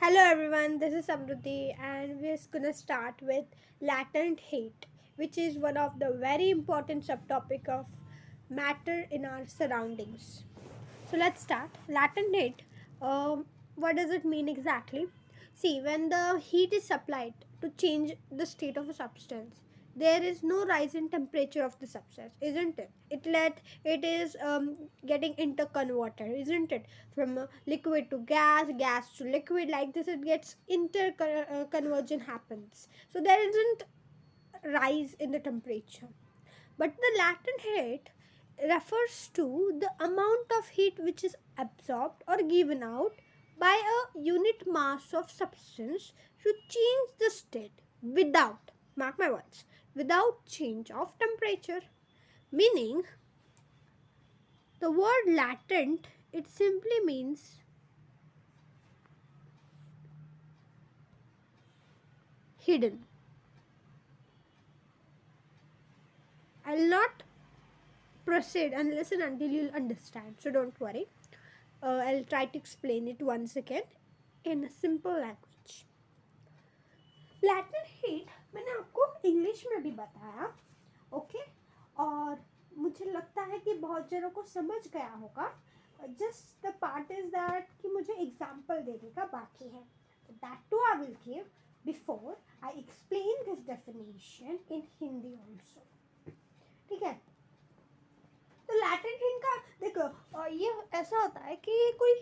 Hello everyone, this is Samruddhi and we're gonna start with latent heat, which is one of the very important subtopic of matter in our surroundings. So let's start. Latent heat. What does it mean exactly? See, when the heat is supplied to change the state of a substance, there is no rise in temperature of the substance, isn't it? It is getting interconverted, isn't it? From liquid to gas to liquid, like this. It gets interconversion happens. So there isn't rise in the temperature. But the latent heat refers to the amount of heat which is absorbed or given out by a unit mass of substance to change the state without, mark my words, without change of temperature. Meaning, the word latent, it simply means hidden. I'll not proceed and listen until you'll understand, so don't worry. I'll try to explain it once again in a simple language. Latin heat मैंने आपको English में भी बताया, okay? और मुझे लगता है कि बहुत जनों को समझ गया होगा. Just the part is that कि मुझे एग्जाम्पल देने का बाकी है. That too I will give before I explain this definition in Hindi also. ठीक है? तो लैटेंट हिंट का देखो, ये ऐसा होता है कि कोई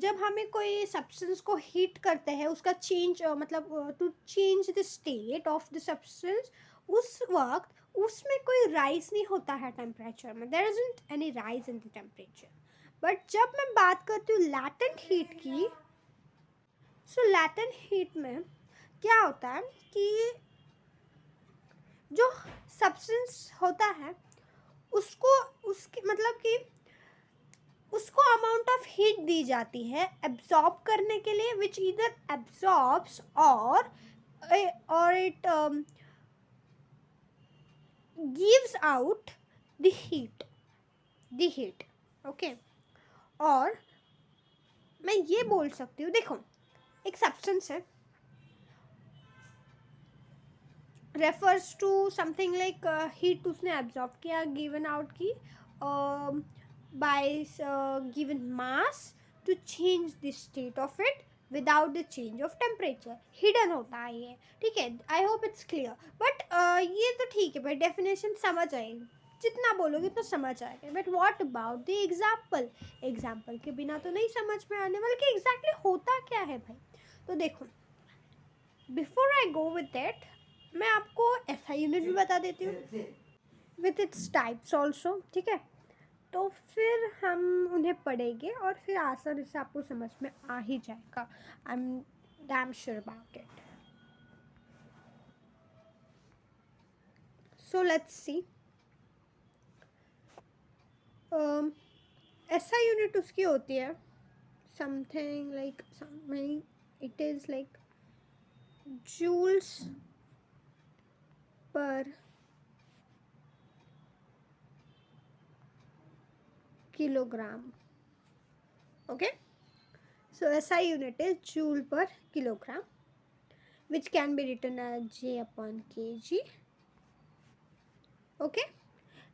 जब हमें कोई सब्सटेंस को हीट करते हैं, उसका चेंज मतलब to change the state of the substance, उस वक्त उसमें कोई राइज नहीं होता है टेम्परेचर में. There isn't any rise in the temperature. But जब मैं बात करती हूँ लैटेंट हीट की, सो लैटेंट हीट में क्या होता है कि जो सब्सटेंस होता है उसको उसके मतलब कि उसको अमाउंट ऑफ हीट दी जाती है एब्जॉर्ब करने के लिए, विच ईदर एब्जॉर्ब्स और it gives out the heat. Okay? और मैं ये बोल सकती हूँ, देखो, एक सब्सटेंस है, refers to something like heat उसने एब्जॉर्ब किया, गिवन आउट की by given mass to change the state of it without the change of temperature. Hidden होता है ये. ठीक है? I hope it's clear. But ये तो ठीक है भाई, डेफिनेशन समझ आएगी, जितना बोलोगे तो समझ आएगा. But what about the example? Example के बिना तो नहीं समझ में आने वाला कि एग्जैक्टली होता क्या है भाई. तो देखो, before I go with that, मैं आपको ऐसा यूनिट भी बता देती हूँ विथ इट्स टाइप्स ऑल्सो. ठीक है? तो फिर हम उन्हें पढ़ेंगे और फिर आसानी से आपको समझ में आ ही जाएगा. I am damn sure about it. So let's see. ऐसा यूनिट उसकी होती है something like it is like joules per kilogram. Okay? So ऐसा unit is joule per kilogram, which can be written as J upon kg. Okay?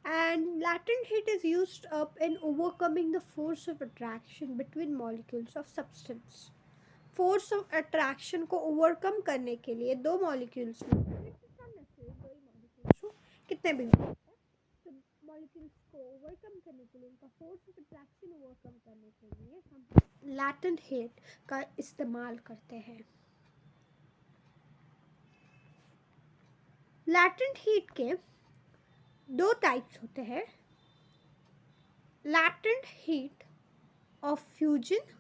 And latent heat is used up in overcoming the force of attraction between molecules of substance. Force of attraction को overcome करने के लिए दो molecules में कितने भी molecules को overcome करने के लिए, उनका फोर्स ऑफ अट्रैक्शन ओवरकम करने के लिए हम लैटेंट हीट का इस्तेमाल करते हैं. लैटेंट हीट के दो टाइप्स होते हैं. लैटेंट हीट ऑफ फ्यूजन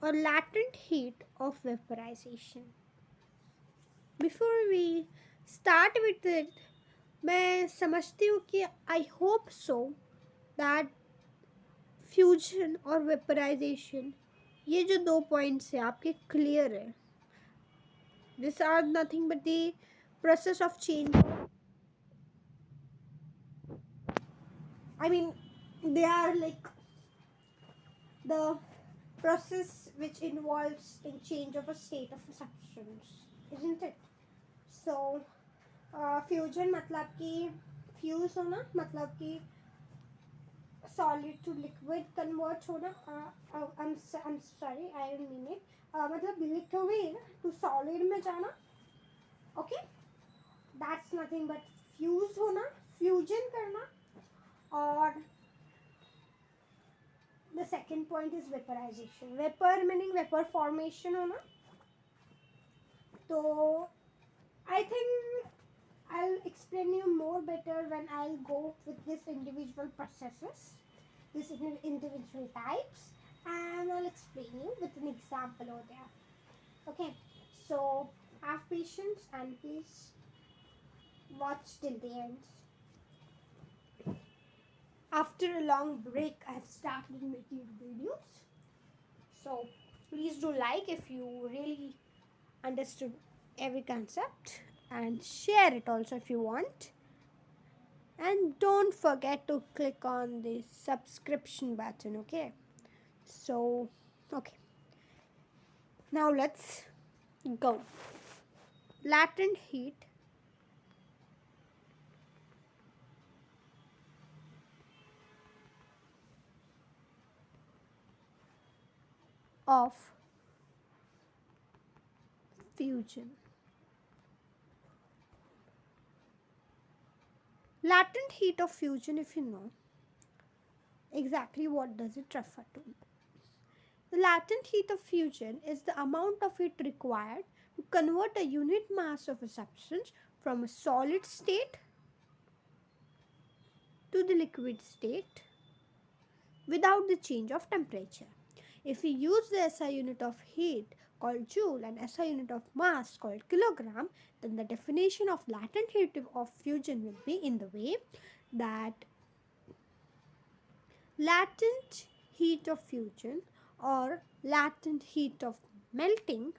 और latent heat of vaporization. Before we start with it, मैं समझती हूँ कि I hope so that fusion और वेपराइजेशन, ये जो दो पॉइंट्स हैं आपके क्लियर है. This are nothing but the process of change. I mean, they are like the process which involves in change of a state of a substance, isn't it? So fusion मतलब कि fuse होना, मतलब कि solid to liquid convert होना, I'm sorry, I didn't mean it, मतलब liquid to solid में जाना, okay, that's nothing but fuse होना, फ्यूजन करना. और the second point is vaporization. Vapor meaning vapor formation होना. तो I think I'll explain you more better when I'll go with this individual processes, this individual types, and I'll explain you with an example over there. Okay, so have patience and please watch till the end. After a long break, I have started making videos, so please do like if you really understood every concept, and share it also if you want. And don't forget to click on the subscription button, okay? So, okay. Now let's go. Latent heat of fusion. Latent heat of fusion, if you know exactly what does it refer to. The latent heat of fusion is the amount of heat required to convert a unit mass of a substance from a solid state to the liquid state without the change of temperature. If we use the SI unit of heat called joule and SI unit of mass called kilogram, then the definition of latent heat of fusion will be in the way that latent heat of fusion or latent heat of melting.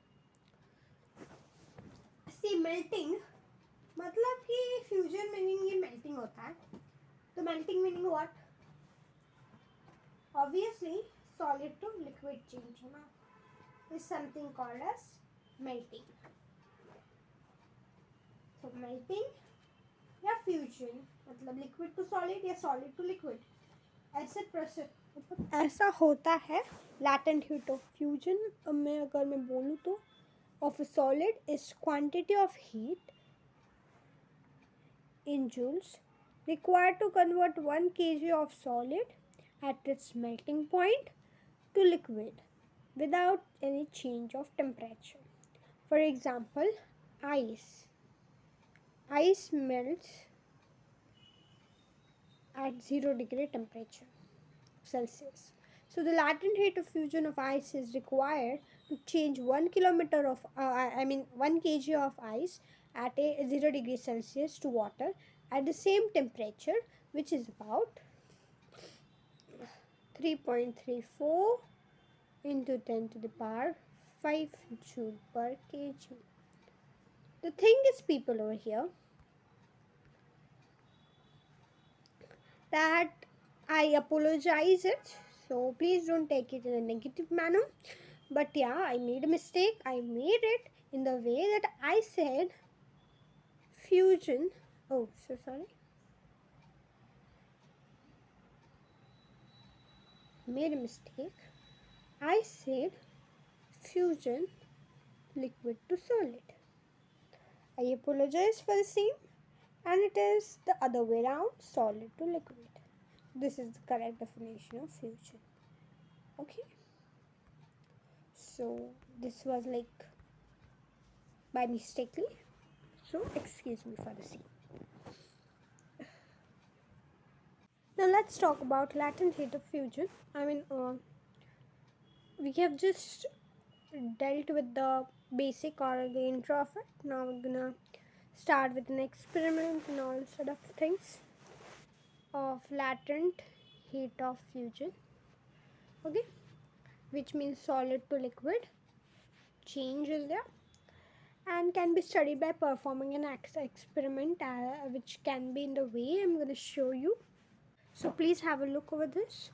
See, melting मतलब कि fusion meaning ये melting होता है. तो melting meaning what? Obviously solid to liquid change होना is something called as melting. So melting या fusion मतलब liquid to solid या सॉलिड टू लिक्विड, ऐसे प्रोसेस ऐसा होता है. लैटेंट हीट ऑफ फ्यूजन में अगर मैं बोलूँ तो of a solid is quantity of heat in joules required to convert 1 kg of solid at its melting point to liquid without any change of temperature. For example, ice. Ice melts at 0 degree temperature Celsius. So the latent heat of fusion of ice is required to change 1 kilometer of 1 kg of ice at a 0 degree Celsius to water at the same temperature, which is about 3.34 into 10 to the power 5 joule per kg. The thing is, people over here, that I apologize it, so please don't take it in a negative manner. But yeah, I made a mistake. I made it in the way that I said fusion. Oh, so sorry. Made a mistake. I said fusion liquid to solid. I apologize for the same, and it is the other way around, solid to liquid. This is the correct definition of fusion. Okay. So this was like by mistakenly. So excuse me for the same. Now let's talk about latent heat of fusion. We have just dealt with the basic or the intro of it. Now we're gonna start with an experiment and all sort of things of latent heat of fusion. Okay, which means solid to liquid change is there and can be studied by performing an experiment which can be in the way I'm going to show you. So please have a look over this.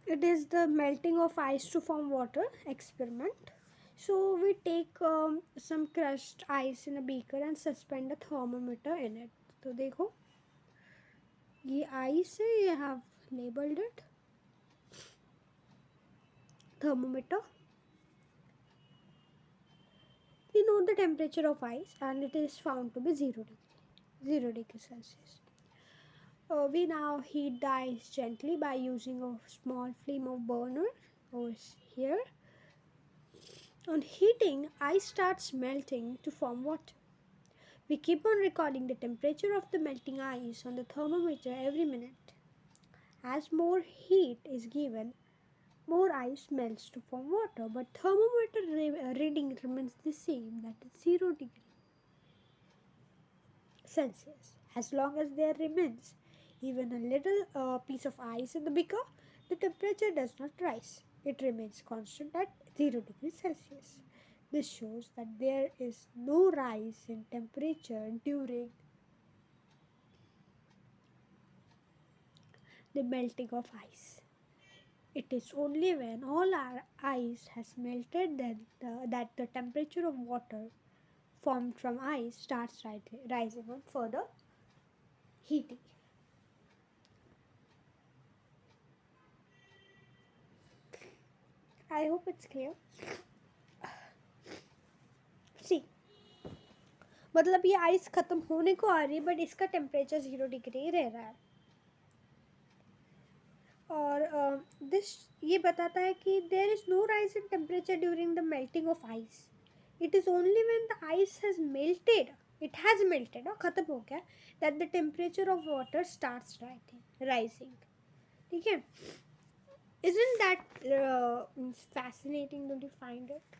It is the melting of ice to form water experiment. So we take some crushed ice in a beaker and suspend a thermometer in it. तो देखो ये ice है, ये have labeled it thermometer. We know the temperature of ice and it is found to be 0 degree Celsius. We now heat the ice gently by using a small flame of burner over here. On heating, ice starts melting to form water. We keep on recording the temperature of the melting ice on the thermometer every minute. As more heat is given, more ice melts to form water, but thermometer reading remains the same, that is 0 degree Celsius. As long as there remains even a little piece of ice in the beaker, the temperature does not rise. It remains constant at 0 degrees Celsius. This shows that there is no rise in temperature during the melting of ice. It is only when all our ice has melted that the temperature of water formed from ice starts rising on further heating. I hope it's clear. See, मतलब ये ice खत्म होने को आ रही है but इसका temperature 0 degree रह रहा है और दिस ये बताता है कि there is no rise in temperature during the melting of ice. It is only when the ice has melted, it has melted और खत्म हो गया, that the temperature of water starts rising. ठीक है. Isn't that fascinating? Don't you find it?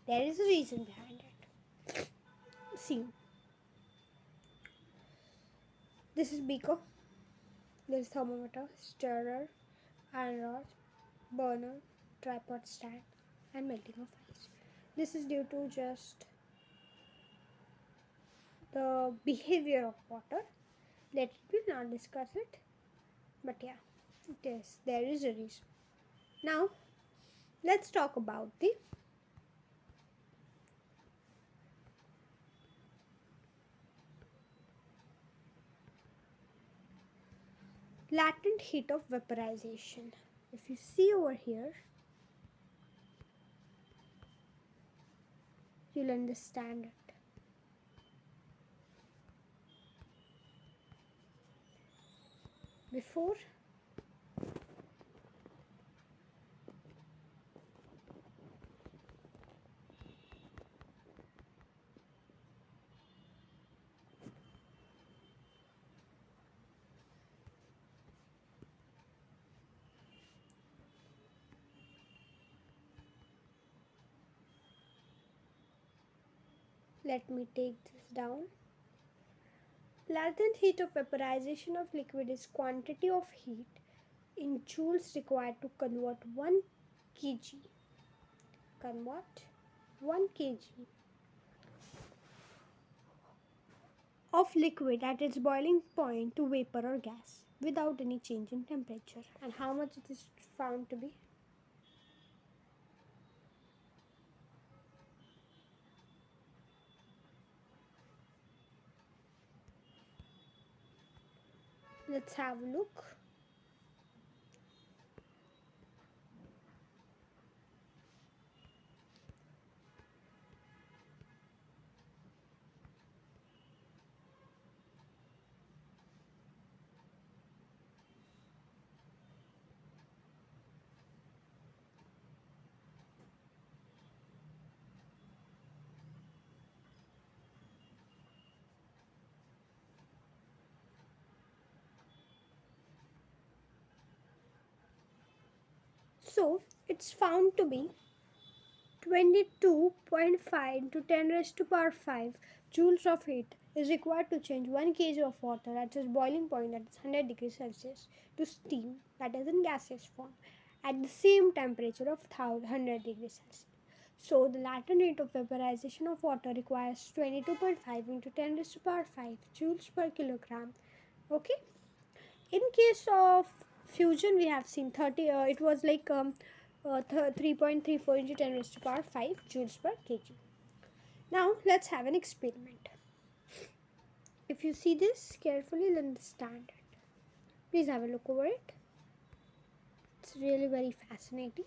There is a reason behind it. See, this is beaker, this is thermometer, stirrer, iron rod, burner, tripod stand, and melting of ice. This is due to just the behavior of water. Let me not discuss it, but yeah, it is. There is a reason. Now, let's talk about the latent heat of vaporization. If you see over here, you'll understand it. Before, let me take this down. Latent heat of vaporization of liquid is quantity of heat in joules required to convert 1 kg of liquid at its boiling point to vapor or gas without any change in temperature. And how much it is found to be? Let's have a look. So it's found to be 22.5 into 10 raised to power 5 joules of heat is required to change 1 kg of water at its boiling point, that is 100 degrees Celsius, to steam, that is in gaseous form, at the same temperature of 100 degrees Celsius. So the latent heat of vaporization of water requires 22.5 into 10 raised to power 5 joules per kilogram. Okay. In case of fusion we have seen 30, it was like 3.34 into 10 raised to power 5 joules per kg. Now let's have an experiment. If you see this carefully, you'll understand it. Please have a look over it. It's really very fascinating.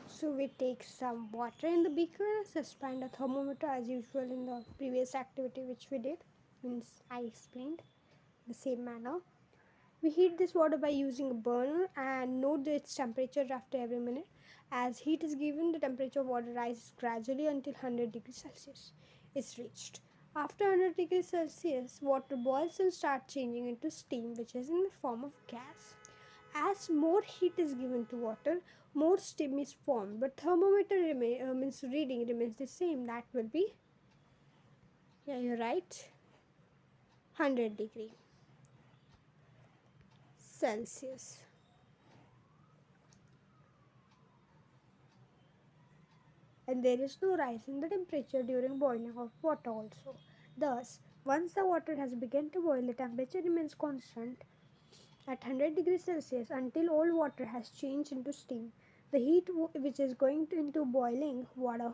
So we take some water in the beaker, suspend a thermometer as usual in the previous activity which we did, means I explained the same manner. We heat this water by using a burner and note its temperature after every minute. As heat is given, the temperature of water rises gradually until 100 degrees Celsius is reached. After 100 degrees Celsius, water boils and starts changing into steam, which is in the form of gas. As more heat is given to water, more steam is formed, but thermometer means reading remains the same. That will be, yeah, you're right, 100 degree Celsius. And there is no rise in the temperature during boiling of water also. Thus, once the water has begun to boil, the temperature remains constant at 100 degrees Celsius until all water has changed into steam. The heat which is going into boiling water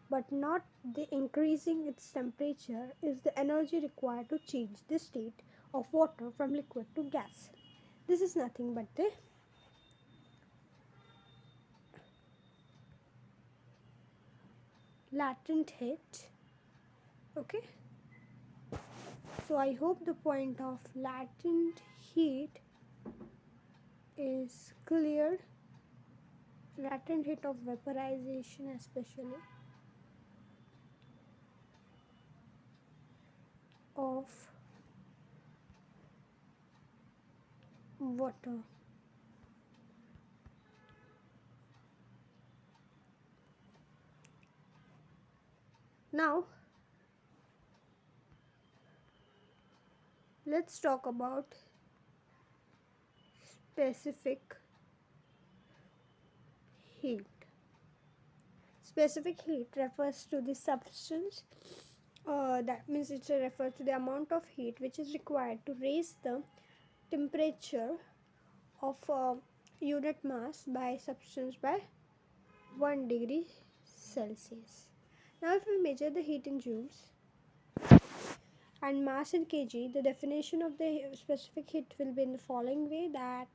but not the increasing its temperature is the energy required to change the state of water from liquid to gas. This is nothing but the latent heat. Okay, so I hope the point of latent heat is clear. Latent heat of vaporization, especially of water. Now let's talk about specific heat. Specific heat refers to the substance, that means it refers to the amount of heat which is required to raise the temperature of a unit mass by substance by 1 degree Celsius. Now if we measure the heat in joules and mass in kg, the definition of the specific heat will be in the following way, that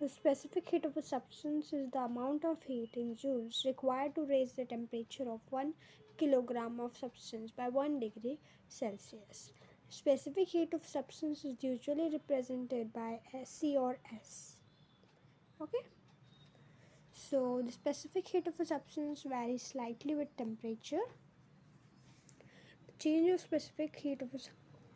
the specific heat of a substance is the amount of heat in joules required to raise the temperature of 1 kilogram of substance by 1 degree Celsius. Specific heat of substance is usually represented by C or S. Okay? So the specific heat of a substance varies slightly with temperature. The change of specific heat of a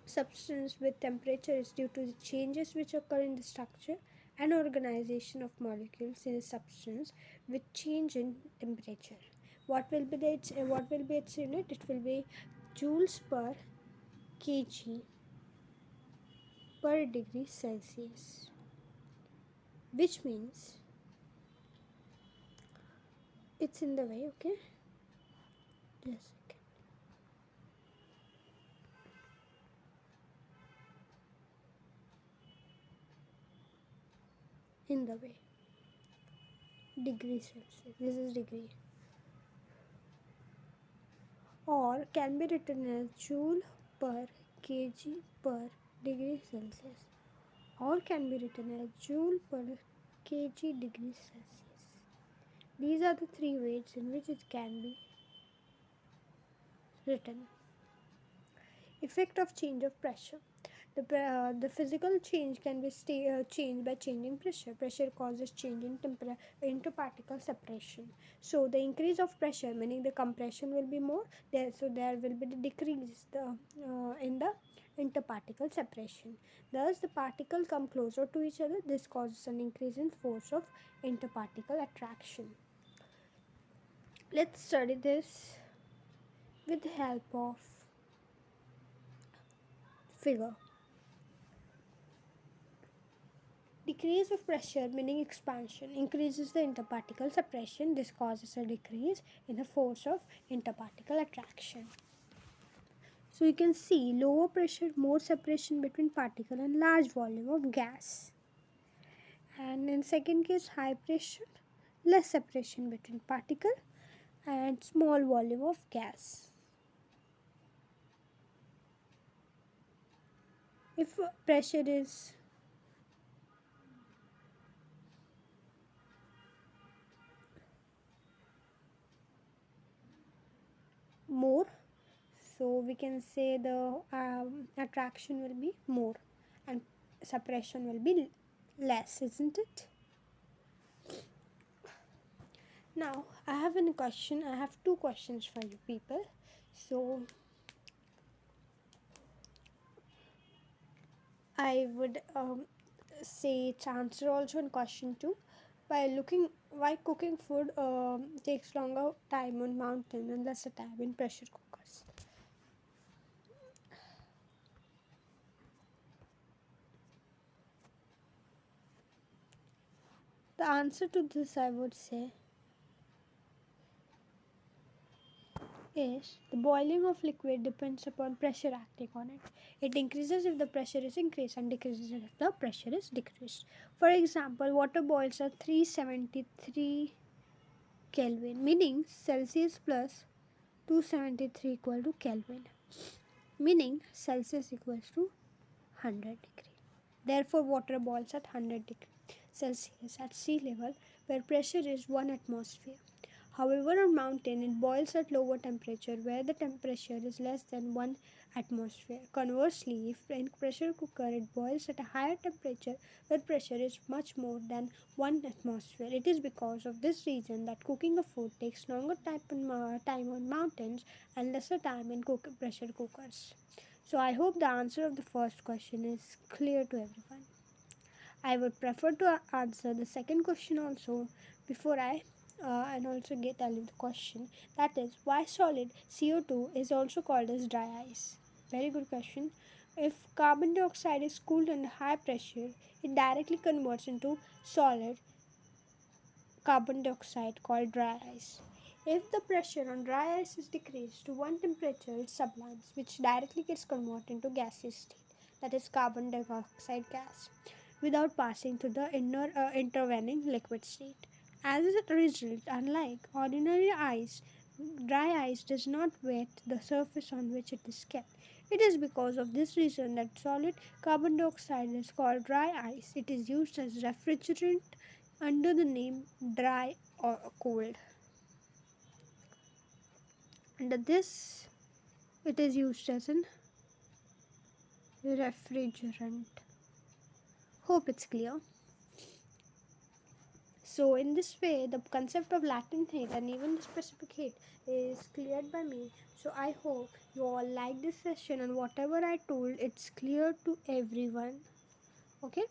substance with temperature is due to the changes which occur in the structure and organization of molecules in a substance with change in temperature. What will be its unit? It will be joules per kg per degree Celsius, which means it's in the way. Okay, just a second. In the way, degree Celsius, this is degree, or can be written as joule per kg per degree Celsius, or can be written as joule per kg degree Celsius. These are the three ways in which it can be written. Effect of change of pressure. The physical change can be changed by changing pressure. Pressure causes change in interparticle separation. So the increase of pressure, meaning the compression will be more there, so there will be the decrease in the interparticle separation. Thus the particles come closer to each other. This causes an increase in force of interparticle attraction. Let's study this with the help of figure. Decrease of pressure, meaning expansion, increases the interparticle separation. This causes a decrease in the force of interparticle attraction. So you can see lower pressure, more separation between particle and large volume of gas. And in second case, high pressure, less separation between particle and small volume of gas. If pressure is more, so we can say the attraction will be more and separation will be less, isn't it? Now I have a question. I have two questions for you people. So I would say its answer also in question two. By looking why cooking food takes longer time on mountain and lesser time in pressure cookers. The answer to this, I would say, is the boiling of liquid depends upon pressure acting on it. It increases if the pressure is increased and decreases if the pressure is decreased. For example, water boils at 373 Kelvin, meaning Celsius plus 273 equal to Kelvin, meaning Celsius equals to 100 degree. Therefore, water boils at 100 degree Celsius at sea level, where pressure is 1 atmosphere. However, on mountain it boils at lower temperature where the temperature is less than 1 atmosphere. Conversely, if in pressure cooker it boils at a higher temperature where pressure is much more than 1 atmosphere. It is because of this reason that cooking a food takes longer time on mountains and lesser time in pressure cookers. So I hope the answer of the first question is clear to everyone. I would prefer to answer the second question also before I and also get tell you the question. That is why solid CO2 is also called as dry ice. Very good question. If carbon dioxide is cooled under high pressure, it directly converts into solid carbon dioxide called dry ice. If the pressure on dry ice is decreased to one temperature, it sublimes, which directly gets converted into gaseous state, that is carbon dioxide gas, without passing to the intervening liquid state. As a result, unlike ordinary ice, dry ice does not wet the surface on which it is kept. It is because of this reason that solid carbon dioxide is called dry ice. It is used as refrigerant under the name dry or cold. Under this, it is used as an refrigerant. Hope it's clear. So, in this way, the concept of latent heat and even the specific heat is cleared by me. So, I hope you all like this session and whatever I told, it's clear to everyone. Okay,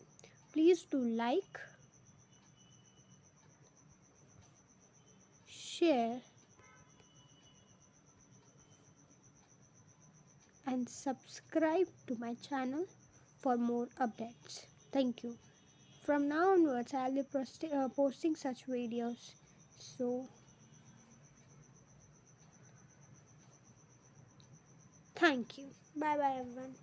please do like, share, and subscribe to my channel for more updates. Thank you. From now onwards, I'll be posting such videos. So, thank you. Bye bye, everyone.